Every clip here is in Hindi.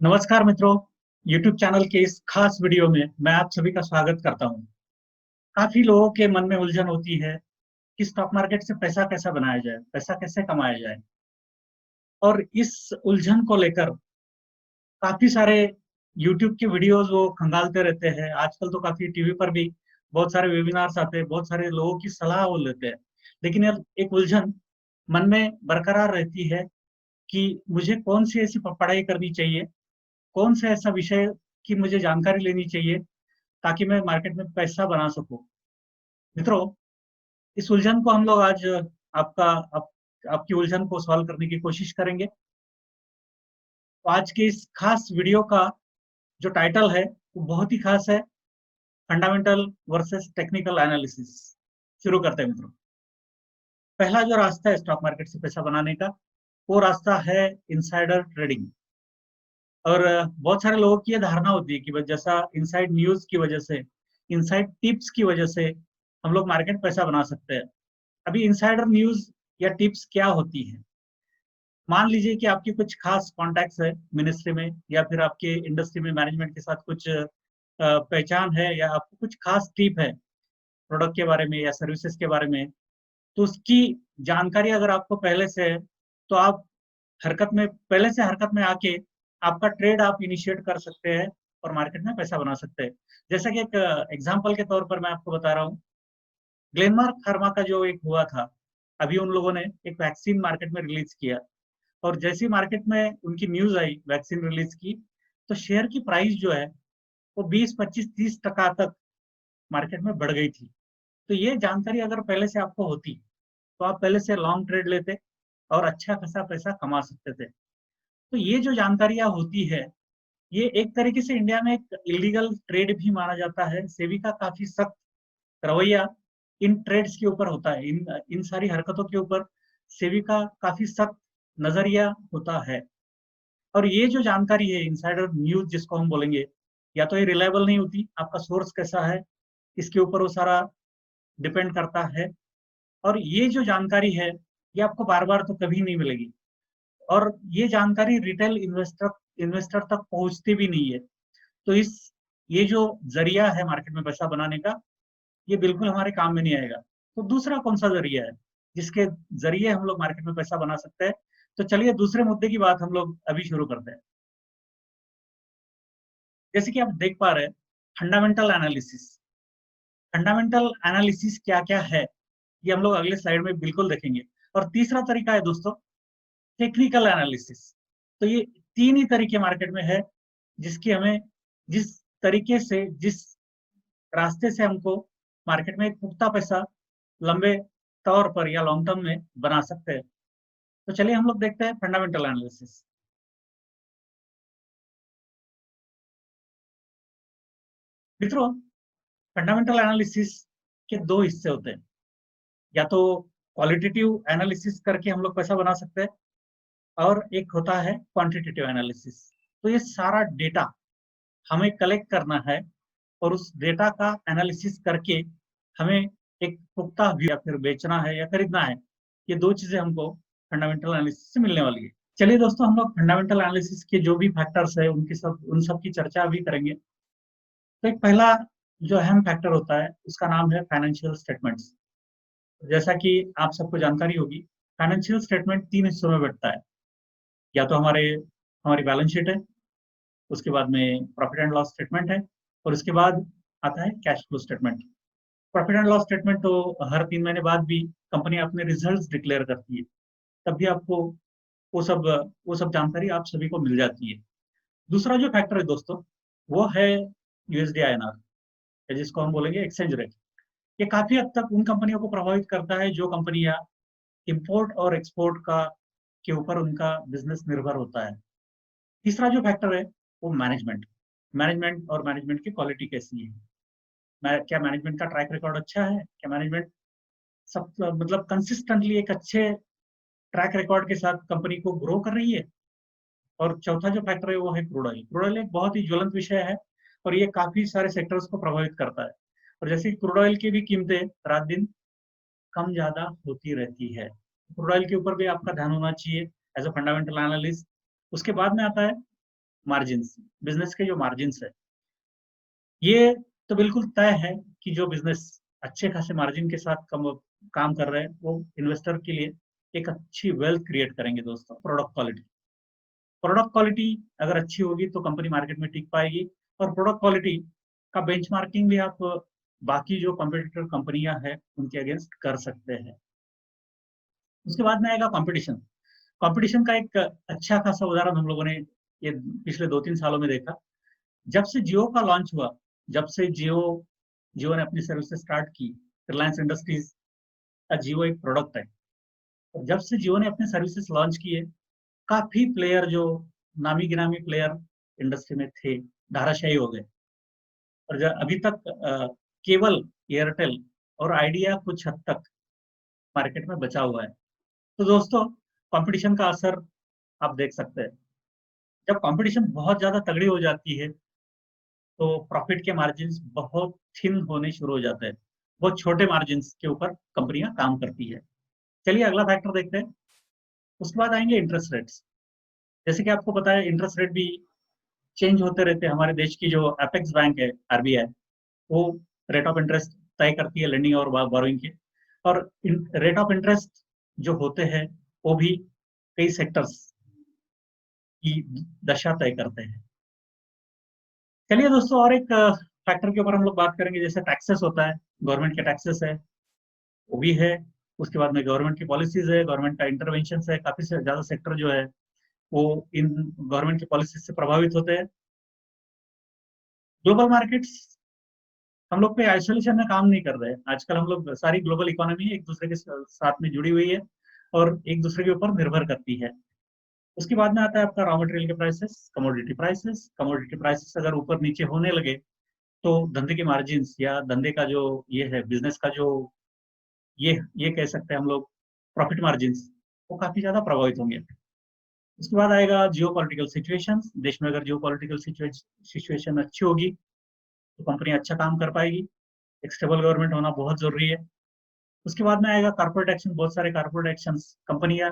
नमस्कार मित्रों, YouTube चैनल के इस खास वीडियो में मैं आप सभी का स्वागत करता हूं। काफ़ी लोगों के मन में उलझन होती है कि स्टॉक मार्केट से पैसा कैसे बनाया जाए, पैसा कैसे कमाया जाए। और इस उलझन को लेकर काफ़ी सारे YouTube के वीडियोज़ वो खंगालते रहते हैं। आजकल तो काफ़ी टीवी पर भी बहुत सारे वेबिनार्स आते हैं, बहुत सारे लोगों की सलाह वो लेते हैं। लेकिन यार एक उलझन मन में बरकरार रहती है कि मुझे कौन-सी ऐसी पढ़ाई करनी चाहिए, कौन सा ऐसा विषय की मुझे जानकारी लेनी चाहिए ताकि मैं मार्केट में पैसा बना सकूँ। मित्रों, इस उलझन को हम लोग आज आपका आप आपकी उलझन को सॉल्व करने की कोशिश करेंगे। तो आज के इस खास वीडियो का जो टाइटल है, वो बहुत ही खास है, फंडामेंटल वर्सेस टेक्निकल एनालिसिस। शुरू करते हैं मित्रों। पहला जो रास्ता है स्टॉक मार्केट से पैसा बनाने का, वो रास्ता है इनसाइडर ट्रेडिंग। और बहुत सारे लोगों की ये धारणा होती है कि बस जैसा इनसाइड न्यूज़ की वजह से, इनसाइड टिप्स की वजह से हम लोग मार्केट पैसा बना सकते हैं। अभी इनसाइडर न्यूज़ या टिप्स क्या होती है? मान लीजिए कि आपकी कुछ खास कॉन्टैक्ट्स है मिनिस्ट्री में या फिर आपके इंडस्ट्री में मैनेजमेंट के साथ कुछ पहचान है या आपको कुछ खास टिप है प्रोडक्ट के बारे में या सर्विसेज के बारे में, तो उसकी जानकारी अगर आपको पहले से है, तो आप पहले से हरकत में आके आपका ट्रेड आप इनिशिएट कर सकते हैं और मार्केट में पैसा बना सकते हैं। जैसा कि एक एग्जांपल के तौर पर मैं आपको बता रहा हूँ, ग्लेनमार्क फार्मा का जो एक हुआ था, अभी उन लोगों ने एक वैक्सीन मार्केट में रिलीज किया और जैसे ही मार्केट में उनकी न्यूज़ आई वैक्सीन रिलीज की, तो शेयर की प्राइस जो है, वो 20, 25, 30% तक मार्केट में बढ़ गई थी। तो ये जानकारी अगर पहले से आपको होती, तो आप पहले से लॉन्ग ट्रेड लेते और अच्छा खासा पैसा कमा सकते थे। तो ये जो जानकारियाँ होती है, ये एक तरीके से इंडिया में एक इलीगल ट्रेड भी माना जाता है। सेबी का काफ़ी सख्त रवैया इन ट्रेड्स के ऊपर होता है। इन इन सारी हरकतों के ऊपर सेबी का काफ़ी सख्त नज़रिया होता है। और ये जो जानकारी है इनसाइडर न्यूज़ जिसको हम बोलेंगे, या तो ये रिलायबल नहीं होती, आपका सोर्स कैसा है, इसके ऊपर वो सारा डिपेंड करता है। और ये जो जानकारी है, ये आपको बार-बार तो कभी नहीं मिलेगी। और ये जानकारी रिटेल इन्वेस्टर इन्वेस्टर तक पहुँचती भी नहीं है। तो ये जो ज़रिया है मार्केट में पैसा बनाने का, ये बिल्कुल हमारे काम में नहीं आएगा। तो दूसरा कौन-सा ज़रिया है, जिसके ज़रिए हम लोग मार्केट में पैसा बना सकते हैं? तो चलिए दूसरे मुद्दे की बात हम लोग अभी शुरू करते हैं। जैसे कि आप देख पा रहे हैं, फंडामेंटल एनालिसिस। फंडामेंटल एनालिसिस क्या-क्या है, ये हम लोग अगले स्लाइड में बिल्कुल देखेंगे। और तीसरा तरीका है दोस्तों, टेक्निकल एनालिसिस। तो ये 3 ही तरीके मार्केट में है, जिसकी हमें जिस तरीके से, जिस रास्ते से हमको मार्केट में एक पुख्ता पैसा लंबे तौर पर या लॉन्ग टर्म में बना सकते हैं। तो चलिए हम लोग देखते हैं फंडामेंटल एनालिसिस। मित्रों, फंडामेंटल एनालिसिस के 2 हिस्से होते हैं। या तो क्वालिटेटिव एनालिसिस करके हम लोग पैसा बना सकते हैं और एक होता है क्वांटिटेटिव एनालिसिस। तो ये सारा डेटा हमें कलेक्ट करना है और उस डेटा का एनालिसिस करके हमें एक पुख्ता व्यू या फिर बेचना है या खरीदना है। ये 2 चीज़ें हमको फंडामेंटल एनालिसिस से मिलने वाली है। चलिए दोस्तों, हम लोग फंडामेंटल एनालिसिस के जो भी फैक्टर्स हैं उन सब की चर्चा अभी करेंगे। तो एक पहला जो अहम फैक्टर होता है, उसका नाम है फाइनेंशियल स्टेटमेंट्स। जैसा कि आप सबको जानकारी होगी, फाइनेंशियल स्टेटमेंट 3 हिस्सों में बँटता है। या तो हमारी बैलेंस शीट है, उसके बाद में प्रॉफिट एंड लॉस स्टेटमेंट है और उसके बाद आता है cash flow statement. Profit and loss statement तो हर 3 महीने बाद भी कंपनी अपने रिजल्ट्स डिक्लेयर करती है। तब भी आपको वो सब वो सब जानकारी आप सभी को मिल जाती है। दूसरा जो फैक्टर है दोस्तों, वो है यूएसडी आईएनआर, या जिसको हम बोलेंगे एक्सचेंज रेट। ये काफ़ी हद तक उन कंपनियों को प्रभावित करता है जो कंपनियाँ इम्पोर्ट और एक्सपोर्ट का के ऊपर उनका बिज़नेस निर्भर होता है। तीसरा जो फैक्टर है, वो मैनेजमेंट। मैनेजमेंट की क्वालिटी कैसी है? क्या मैनेजमेंट का ट्रैक रिकॉर्ड अच्छा है? क्या मैनेजमेंट सब मतलब कंसिस्टेंटली एक अच्छे ट्रैक रिकॉर्ड के साथ कंपनी को ग्रो कर रही है? और चौथा जो फैक्टर है वो है क्रूड ऑयल। क्रूड ऑयल एक बहुत ही ज्वलंत विषय है और ये काफ़ी सारे सेक्टर्स को प्रभावित करता है। और जैसे क्रूड ऑयल की भी कीमतें रात-दिन कम ज़्यादा होती रहती है। क्रूड ऑयल के ऊपर भी आपका ध्यान होना चाहिए एज़ अ फंडामेंटल एनालिस्ट। उसके बाद में आता है मार्जिन्स, बिजनेस के जो मार्जिन्स है, ये तो बिल्कुल तय है कि जो बिजनेस अच्छे खासे मार्जिन के साथ काम कर रहे हैं, वो इन्वेस्टर के लिए एक अच्छी वेल्थ क्रिएट करेंगे दोस्तों। प्रोडक्ट क्वालिटी अगर अच्छी होगी तो कंपनी मार्केट में टिक पाएगी, और प्रोडक्ट क्वालिटी का बेंचमार्किंग भी आप बाकी जो कॉम्पिटिटर कंपनियां हैं उनके अगेंस्ट कर सकते हैं। उसके बाद में आएगा कंपटीशन। कंपटीशन का एक अच्छा खासा उदाहरण हम लोगों ने ये पिछले 2-3 सालों में देखा। जब से जियो का लॉन्च हुआ, जब से जियो ने अपनी सर्विसेज स्टार्ट की, रिलायंस इंडस्ट्रीज का जियो एक प्रोडक्ट है। और जब से जियो ने अपने सर्विसेज लॉन्च किए, काफी प्लेयर जो नामी गिरामी प्लेयर इंडस्ट्री में थे, धाराशायी हो गए। और अभी तक केवल एयरटेल और आइडिया कुछ हद तक मार्केट में बचा हुआ है। तो दोस्तों, कंपटीशन का असर आप देख सकते हैं। जब कंपटीशन बहुत ज्यादा तगड़ी हो जाती है तो प्रॉफिट के मार्जिन्स बहुत थिन होने शुरू हो जाते हैं। बहुत छोटे मार्जिन्स के ऊपर कंपनियां काम करती है। चलिए अगला फैक्टर देखते हैं। उसके बाद आएंगे इंटरेस्ट रेट्स। जैसे कि आपको पता है, इंटरेस्ट रेट भी चेंज होते रहते हैं। हमारे देश की जो एपेक्स बैंक है, आरबीआई, वो रेट ऑफ इंटरेस्ट तय करती है लेंडिंग और बोरोइंग के। और रेट ऑफ इंटरेस्ट जो होते हैं वो भी कई सेक्टर्स की दशा तय करते हैं। चलिए दोस्तों, और एक फैक्टर के ऊपर हम लोग बात करेंगे। जैसे टैक्सेस होता है, गवर्नमेंट के टैक्सेस है, वो भी है। उसके बाद में गवर्नमेंट की पॉलिसीज है, गवर्नमेंट का इंटरवेंशन है। काफी से ज्यादा सेक्टर जो है वो इन गवर्नमेंट की पॉलिसीज से प्रभावित होते हैं। ग्लोबल मार्केट्स हम लोग पे आइसोलेशन में काम नहीं कर रहे हैं। आजकल हम लोग सारी ग्लोबल इकोनॉमी एक दूसरे के साथ में जुड़ी हुई है और एक दूसरे के ऊपर निर्भर करती है। उसके बाद में आता है आपका रॉ मटेरियल के prices, commodity prices. Commodity prices अगर ऊपर नीचे होने लगे तो धंधे के मार्जिन्स या धंधे का जो ये है, बिजनेस का जो ये कह सकते हैं हम लोग, प्रॉफिट मार्जिन्स, वो काफी ज्यादा प्रभावित होंगे। उसके बाद आएगा जियो पॉलिटिकल सिचुएशन। देश में अगर जियो पॉलिटिकल सिचुएशन अच्छी होगी तो कंपनी अच्छा काम कर पाएगी। एक स्टेबल गवर्नमेंट होना बहुत जरूरी है। उसके बाद में आएगा कॉर्पोरेट एक्शन। बहुत सारे कॉर्पोरेट एक्शन कंपनियां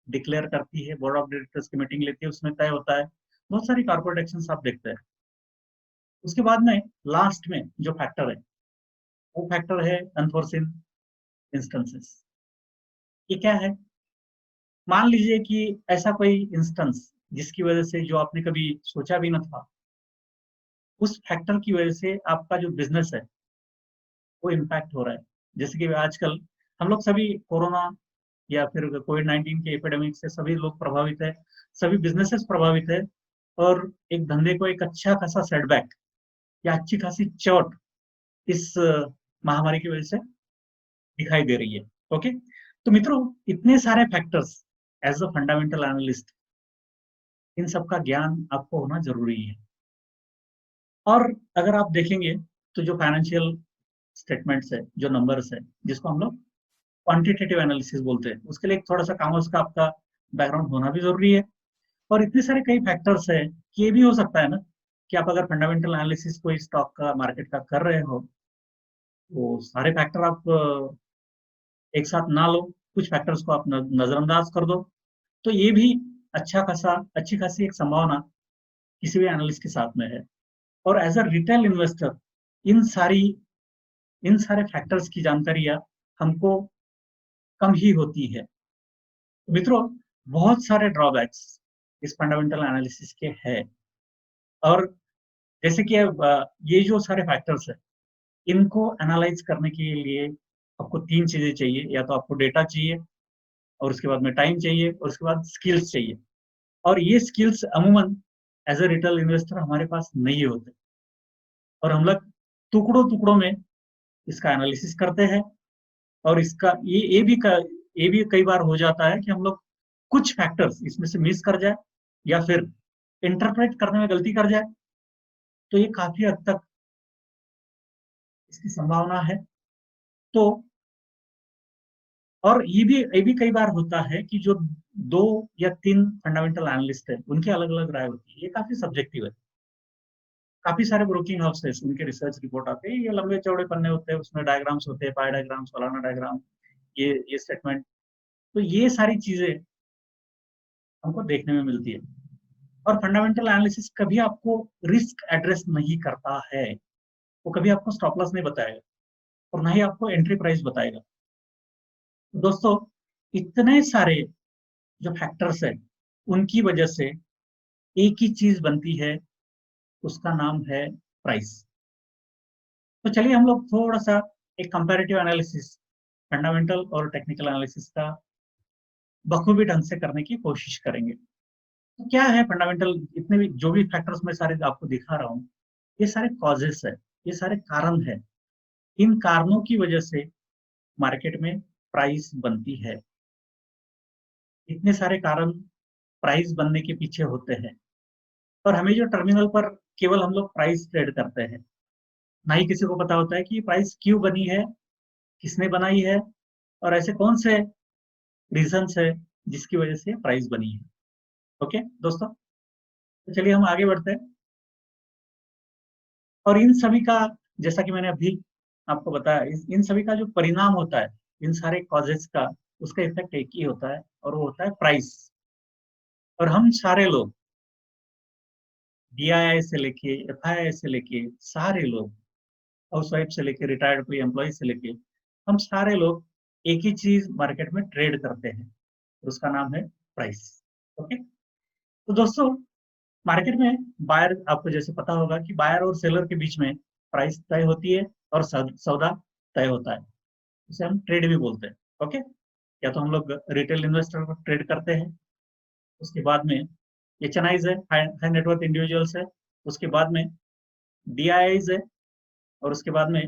डिक्लेयर करती है, बोर्ड ऑफ डायरेक्टर्स की मीटिंग लेती है, उसमें तय होता है। बहुत सारी कॉर्पोरेट एक्शन आप देखते हैं। उसके बाद में लास्ट में जो फैक्टर है वो फैक्टर है अनफोर्सिन इंस्टेंसेस। ये क्या है? मान लीजिए कि ऐसा कोई इंस्टेंस जिसकी वजह से, जो आपने कभी सोचा भी न था, उस फैक्टर की वजह से आपका जो बिजनेस है वो इम्पैक्ट हो रहा है। जैसे कि आजकल हम लोग सभी कोरोना या फिर कोविड-19 के एपिडेमिक से सभी लोग प्रभावित है, सभी बिजनेसेस प्रभावित है। और एक धंधे को एक अच्छा खासा सेटबैक या अच्छी खासी चोट इस महामारी की वजह से दिखाई दे रही है। ओके, तो मित्रों, इतने सारे factors as a fundamental analyst, इन सब का ज्ञान आपको होना जरूरी है। और अगर आप देखेंगे तो जो फाइनेंशियल स्टेटमेंट्स है, जो नंबर्स है, जिसको हम लोग क्वांटिटेटिव एनालिसिस बोलते हैं, उसके लिए थोड़ा सा कॉमर्स का आपका बैकग्राउंड होना भी जरूरी है। और इतने सारे कई फैक्टर्स है कि ये भी हो सकता है ना कि आप अगर फंडामेंटल एनालिसिस कोई स्टॉक का, मार्केट का कर रहे हो, तो सारे फैक्टर आप एक साथ ना लो, कुछ फैक्टर्स को आप नजरअंदाज कर दो, तो ये भी अच्छी खासी एक संभावना किसी भी एनालिस्ट के साथ में है। और एज अ रिटेल इन्वेस्टर, इन सारी इन सारे फैक्टर्स की जानकारियां हमको कम ही होती है। मित्रों, बहुत सारे ड्रॉबैक्स इस फंडामेंटल एनालिसिस के हैं। और जैसे कि ये जो सारे फैक्टर्स है, इनको एनालाइज करने के लिए आपको 3 चीजें चाहिए। या तो आपको डेटा चाहिए, और उसके बाद में टाइम चाहिए, और उसके बाद स्किल्स चाहिए। और ये स्किल्स अमूमन एज अ रिटेल इन्वेस्टर हमारे पास नहीं होते, और हम लोग टुकड़ों टुकड़ों में इसका एनालिसिस करते हैं। और इसका ये भी कई बार हो जाता है कि हम लोग कुछ फैक्टर्स इसमें से मिस कर जाए या फिर इंटरप्रेट करने में गलती कर जाए, तो ये काफी हद तक इसकी संभावना है। तो और ये भी कई बार होता है कि जो 2 या 3 फंडामेंटल एनालिस्ट है, उनकी अलग अलग राय होती है। ये काफी सब्जेक्टिव है। काफी सारे ब्रोकिंग हाउसेस, उनके रिसर्च रिपोर्ट आते हैं, ये लंबे चौड़े पन्ने होते हैं, उसमें डायग्राम्स होते हैं, पाई डायग्राम्स, फलाना डायग्राम, ये स्टेटमेंट। तो ये सारी चीजें हमको देखने में मिलती है। और फंडामेंटल एनालिसिस कभी आपको रिस्क एड्रेस नहीं करता है, वो कभी आपको स्टॉप लॉस नहीं बताएगा और ना ही आपको एंट्री प्राइस बताएगा। तो दोस्तों, इतने सारे जो फैक्टर्स है, उनकी वजह से एक ही चीज बनती है, उसका नाम है प्राइस। तो चलिए हम लोग थोड़ा सा एक कंपैरेटिव एनालिसिस फंडामेंटल और टेक्निकल एनालिसिस का बखूबी ढंग से करने की कोशिश करेंगे। तो क्या है फंडामेंटल, इतने भी जो भी फैक्टर्स मैं सारे आपको दिखा रहा हूँ, ये सारे कॉजेस है, ये सारे कारण है। इन कारणों की वजह से मार्केट में प्राइस बनती है। इतने सारे कारण प्राइस बनने के पीछे होते हैं, और हमें जो टर्मिनल पर केवल हम लोग प्राइस ट्रेड करते हैं, ना ही किसी को पता होता है कि प्राइस क्यों बनी है, किसने बनाई है, और ऐसे कौन से रीजंस है जिसकी वजह से प्राइस बनी है। ओके दोस्तों, तो चलिए हम आगे बढ़ते हैं। और इन सभी का, जैसा कि मैंने अभी आपको बताया, इन सभी का जो परिणाम होता है, इन सारे कॉजेस का, उसका इफेक्ट एक ही होता है, और वो होता है प्राइस। और हम सारे लोग, DII से लेके FII से लेके सारे लोग, हाउस वाइफ से लेके रिटायर्ड कोई एम्प्लॉय से लेके, हम सारे लोग एक ही चीज मार्केट में ट्रेड करते हैं, उसका नाम है प्राइस। ओके, तो दोस्तों, मार्केट में बायर, आपको जैसे पता होगा कि बायर और सेलर के बीच में प्राइस तय होती है और सौदा तय होता है, उसे हम ट्रेड भी बोलते हैं। ओके, या तो हम लोग रिटेल इन्वेस्टर को ट्रेड करते हैं, उसके बाद में HNIs है, हाई नेटवर्थ इंडिविजुअल्स है, उसके बाद में DIIs है, और उसके बाद में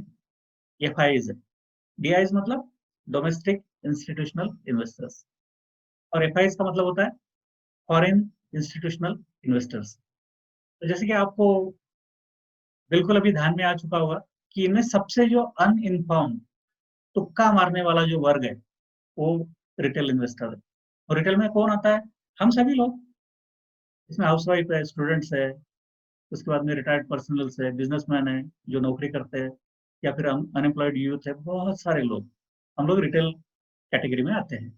FIIs है। DIIs मतलब डोमेस्टिक इंस्टीट्यूशनल इन्वेस्टर्स, और FIIs का मतलब होता है फॉरेन इंस्टीट्यूशनल इन्वेस्टर्स। तो जैसे कि आपको बिल्कुल अभी ध्यान में आ चुका होगा कि इनमें सबसे जो अनइन्फॉर्म, तुक्का मारने वाला जो वर्ग है, वो रिटेल इन्वेस्टर है। और रिटेल में कौन आता है? हम सभी लोग। इसमें हाउसवाइफ है, स्टूडेंट्स है, उसके बाद में रिटायर्ड पर्सनल्स है, बिजनेसमैन है जो नौकरी करते हैं, या फिर हम अनएम्प्लॉयड यूथ है, बहुत सारे लोग, हम लोग रिटेल कैटेगरी में आते हैं।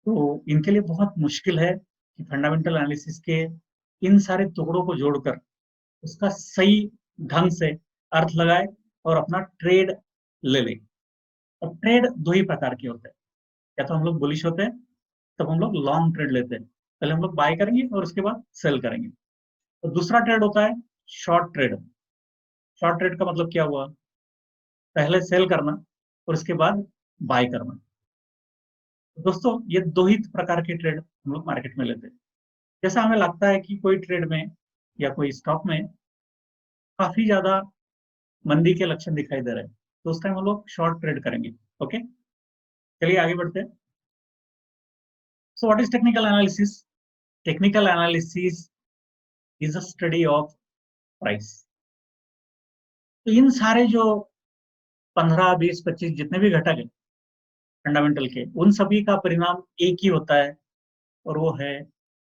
तो इनके लिए बहुत मुश्किल है कि फंडामेंटल एनालिसिस के इन सारे टुकड़ों को जोड़कर उसका सही ढंग से अर्थ लगाए और अपना ट्रेड ले ले। अब ट्रेड दो ही प्रकार के होते हैं, या तो हम लोग बुलिश होते हैं, तब हम लोग लॉन्ग ट्रेड लेते हैं, पहले हम लोग बाय करेंगे और उसके बाद सेल करेंगे। तो दूसरा ट्रेड होता है शॉर्ट ट्रेड। शॉर्ट ट्रेड का मतलब क्या हुआ? पहले सेल करना और उसके बाद बाय करना। तो दोस्तों, ये दो ही प्रकार के ट्रेड हम लोग मार्केट में लेते हैं। जैसा हमें लगता है कि कोई ट्रेड में या कोई स्टॉक में काफी ज्यादा मंदी के लक्षण दिखाई दे रहे हैं, तो उस टाइम हम लोग शॉर्ट ट्रेड करेंगे। ओके, चलिए आगे बढ़ते हैं। So what is technical analysis? Technical analysis is a study of price. तो इन सारे जो 15, 20, 25 जितने भी घटक है फंडामेंटल के, उन सभी का परिणाम एक ही होता है, और वो है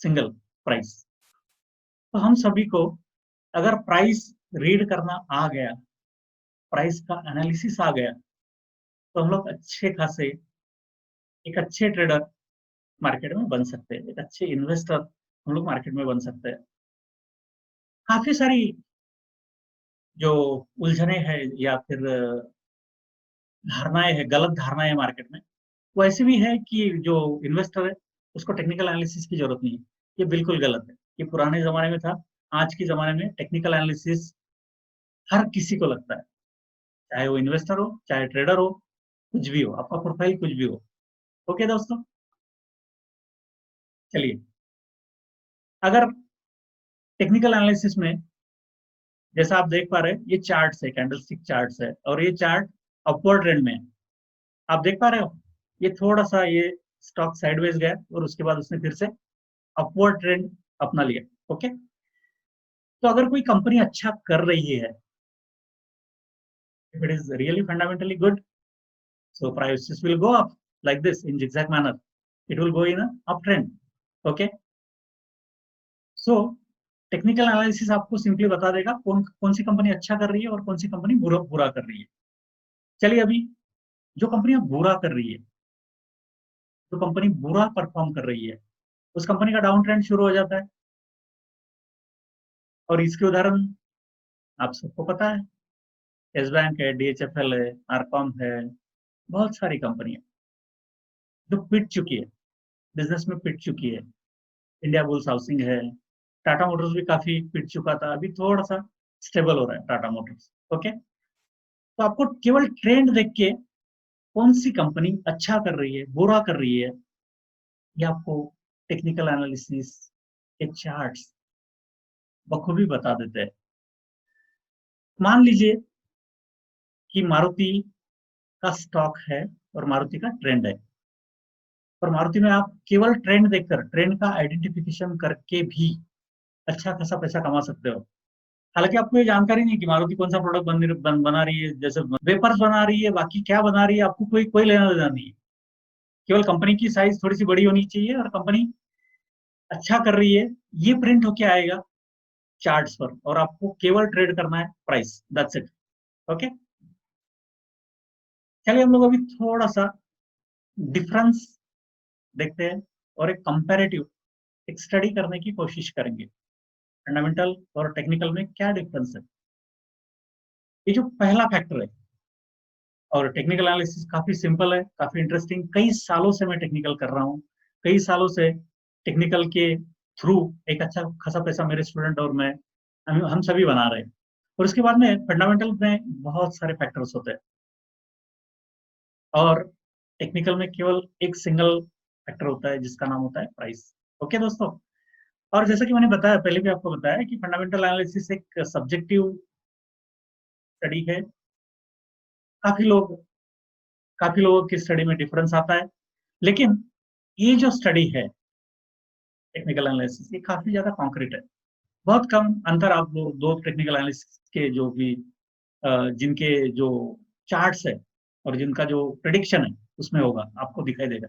सिंगल प्राइस। तो हम सभी को अगर प्राइस रीड करना आ गया, प्राइस का एनालिसिस आ गया, तो हम लोग अच्छे खासे एक अच्छे ट्रेडर मार्केट में बन सकते हैं, एक अच्छे इन्वेस्टर हम लोग मार्केट में बन सकते हैं। काफी सारी जो उलझने हैं या फिर धारणाएं हैं, गलत धारणाएं मार्केट में, वो ऐसी भी है कि जो इन्वेस्टर है उसको टेक्निकल एनालिसिस की जरूरत नहीं है। ये बिल्कुल गलत है। ये पुराने जमाने में था, आज के जमाने में टेक्निकल एनालिसिस हर किसी को लगता है, चाहे वो इन्वेस्टर हो, चाहे ट्रेडर हो, कुछ भी हो, आपका प्रोफाइल कुछ भी हो। ओके दोस्तों, चलिए, अगर टेक्निकल एनालिसिस में, जैसा आप देख पा रहे हैं, ये चार्ट्स है, कैंडलस्टिक चार्ट्स है, और ये चार्ट अपवर्ड ट्रेंड में है। आप देख पा रहे हो, ये थोड़ा सा ये स्टॉक साइडवेज गया और उसके बाद उसने फिर से अपवर्ड ट्रेंड अपना लिया। ओके, तो अगर कोई कंपनी अच्छा कर रही है, if it is really fundamentally good, so prices will go up like this in zigzag manner. It will go in a uptrend. Okay, so technical analysis आपको सिंपली बता देगा कौन कौन सी कंपनी अच्छा कर रही है और कौन सी कंपनी बुरा बुरा कर रही है। चलिए, अभी जो कंपनियां बुरा कर रही है, जो कंपनी बुरा परफॉर्म कर रही है, उस कंपनी का डाउन ट्रेंड शुरू हो जाता है। और इसके उदाहरण आप सबको पता है, येस बैंक है, DHFL है, आरकॉम है, बहुत सारी कंपनियां जो पिट चुकी है, बिजनेस में पिट चुकी है। इंडिया बुल्स हाउसिंग है, टाटा मोटर्स भी काफी पिट चुका था, अभी थोड़ा सा स्टेबल हो रहा है टाटा मोटर्स। ओके, तो आपको केवल ट्रेंड देख के कौन सी कंपनी अच्छा कर रही है, बुरा कर रही है, ये आपको टेक्निकल एनालिसिस के चार्ट्स बखूबी बता देते हैं। मान लीजिए कि मारुति का स्टॉक है और मारुति का ट्रेंड है, और मारुति में आप केवल ट्रेंड देखकर, ट्रेंड का आइडेंटिफिकेशन करके भी अच्छा खासा पैसा कमा सकते हो। हालांकि आपको ये जानकारी नहीं कि मारुति कौन सा प्रोडक्ट बना रही है, जैसे वेपर्स बना रही है, बाकी क्या बना रही है आपको कोई कोई लेना देना नहीं है। केवल कंपनी की साइज थोड़ी सी बड़ी होनी चाहिए और कंपनी अच्छा कर रही है, ये प्रिंट होके आएगा चार्ट्स पर, और आपको केवल ट्रेड करना है प्राइस, दैट्स इट। ओके, चलिए हम लोग अभी थोड़ा सा डिफरेंस देखते हैं और एक कंपैरेटिव, एक स्टडी करने की कोशिश करेंगे फंडामेंटल और टेक्निकल में क्या डिफरेंस है। ये जो पहला फैक्टर है, और टेक्निकल एनालिसिस काफी सिंपल है, काफी इंटरेस्टिंग, कई सालों से मैं टेक्निकल कर रहा हूँ, कई सालों से टेक्निकल के थ्रू एक अच्छा खासा पैसा मेरे स्टूडेंट और मैं, हम सभी बना रहे हैं। और उसके बाद में फंडामेंटल में बहुत सारे फैक्टर्स होते हैं, और टेक्निकल में केवल एक सिंगल फैक्टर होता है जिसका नाम होता है प्राइस। ओके दोस्तों, और जैसा कि मैंने बताया, पहले भी आपको बताया कि फंडामेंटल एनालिसिस एक सब्जेक्टिव स्टडी है। काफी लोग काफी लोगों की स्टडी में डिफरेंस आता है, लेकिन ये जो स्टडी है टेक्निकल एनालिसिस, ये काफी ज्यादा कॉन्क्रीट है। बहुत कम अंतर आप लोग दो टेक्निकल एनालिसिस के जो भी जिनके जो चार्ट्स है और जिनका जो प्रिडिक्शन है उसमें होगा, आपको दिखाई देगा।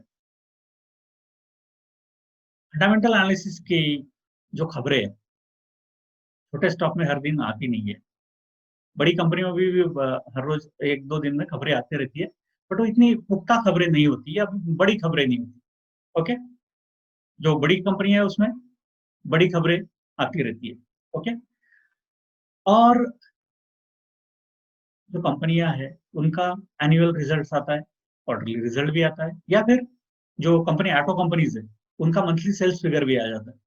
फंडामेंटल एनालिसिस की जो खबरें है, छोटे स्टॉक में हर दिन आती नहीं है, बड़ी कंपनियों में भी हर रोज एक दो दिन में खबरें आती रहती है, बट वो इतनी पुख्ता खबरें नहीं होती या बड़ी खबरें नहीं होती। ओके, जो बड़ी कंपनी है उसमें बड़ी खबरें आती रहती है। ओके, और जो कंपनियां हैं उनका एनुअल रिजल्ट आता है, क्वार्टरली रिजल्ट भी आता है, या फिर जो कंपनी ऑटो कंपनीज है उनका मंथली सेल्स फिगर भी आ जाता है।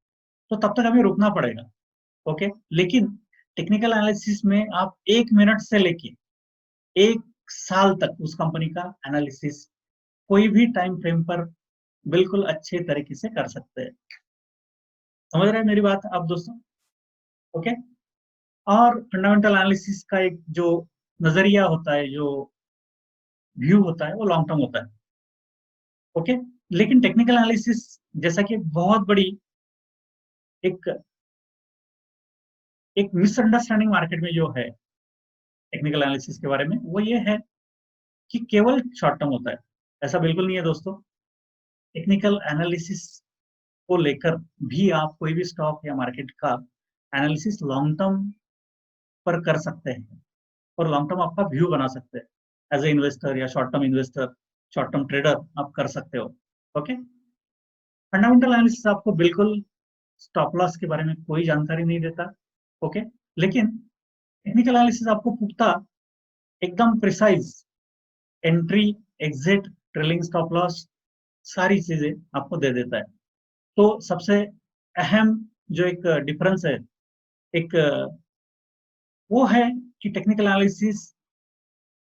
तो तब तक हमें रुकना पड़ेगा। ओके, लेकिन टेक्निकल एनालिसिस में आप 1 मिनट से लेके 1 साल तक उस कंपनी का एनालिसिस कोई भी टाइम फ्रेम पर बिल्कुल अच्छे तरीके से कर सकते हैं। समझ रहे हैं मेरी बात आप दोस्तों? ओके, और फंडामेंटल एनालिसिस का एक जो नजरिया होता है, जो व्यू होता है, वो लॉन्ग टर्म होता है। ओके, लेकिन टेक्निकल एनालिसिस जैसा कि बहुत बड़ी एक एक मिसअंडरस्टैंडिंग मार्केट में जो है टेक्निकल एनालिसिस के बारे में, वो ये है कि केवल शॉर्ट टर्म होता है। ऐसा बिल्कुल नहीं है दोस्तों। टेक्निकल एनालिसिस को लेकर भी आप कोई भी स्टॉक या मार्केट का एनालिसिस लॉन्ग टर्म पर कर सकते हैं, और लॉन्ग टर्म आपका व्यू बना सकते हैं। एज ए इन्वेस्टर या short term investor, short term trader आप कर सकते हो। ओके, फंडामेंटल एनालिसिस आपको बिल्कुल स्टॉप लॉस के बारे में कोई जानकारी नहीं देता। ओके, लेकिन टेक्निकल एनालिसिस आपको पुख्ता, एकदम precise entry, exit, trailing stop loss, सारी चीजें आपको दे देता है। तो सबसे अहम जो एक डिफरेंस है, एक वो है कि टेक्निकल एनालिसिस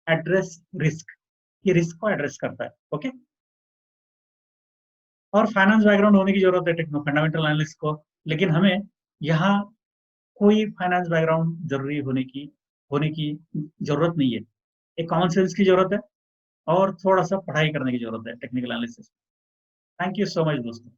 एड्रेस रिस्क, ये रिस्क को एड्रेस करता है। ओके, और फाइनेंस बैकग्राउंड होने की जरूरत है टेक्नो फंडामेंटल एनालिस्ट को, लेकिन हमें यहाँ कोई फाइनेंस बैकग्राउंड जरूरी होने की जरूरत नहीं है। एक कॉमन सेंस की जरूरत है और थोड़ा सा पढ़ाई करने की जरूरत है technical analysis. Thank you so much दोस्तों।